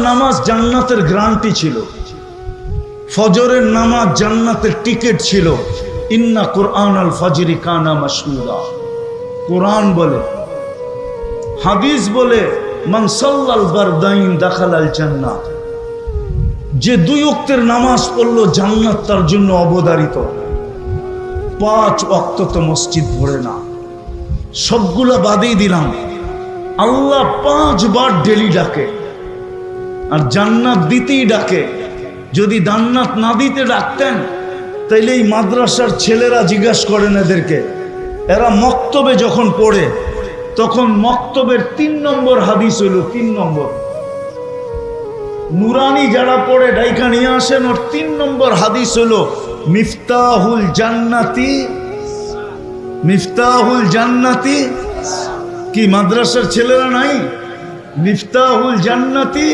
নামাজ জান্নাতের গ্যারান্টি ছিল, ফজরের নামাজ জান্নাতের টিকিট ছিল। ইন্না কুরআন আল ফাজরি কানা মাশহুদা। কোরআন বলে, হাদিস বলে, মান সাল্লাল বারদাইন দাখালাল জান্নাহ। যে দুই ওয়াক্তের নামাজ পড়লো জান্নাত তার জন্য অবধারিত। 5 ওয়াক্ত তো মসজিদ ভরে না, সবগুলা বাদেই দিলাম। আল্লাহ 5 বার ডেলি ডাকে, আর জান্নাত দিতেই ডাকে। যদি জান্নাত না দিতে ডাকতেন তাইলে এই মাদ্রাসার ছেলেরা জিজ্ঞাসা করেন এদেরকে, এরা মক্তবে যখন পড়ে তখন মক্তবের 3 নম্বর হাদিস হইল, 3 নম্বর নুরানি যারা পড়ে ডাইকা নিয়ে আসেন, ওর 3 নম্বর হাদিস হইল মিফতাহুল জান্নাতি। মিফতাহুল জান্নাতি কি মাদ্রাসার ছেলেরা নাই? মিফতাহুল জান্নাতি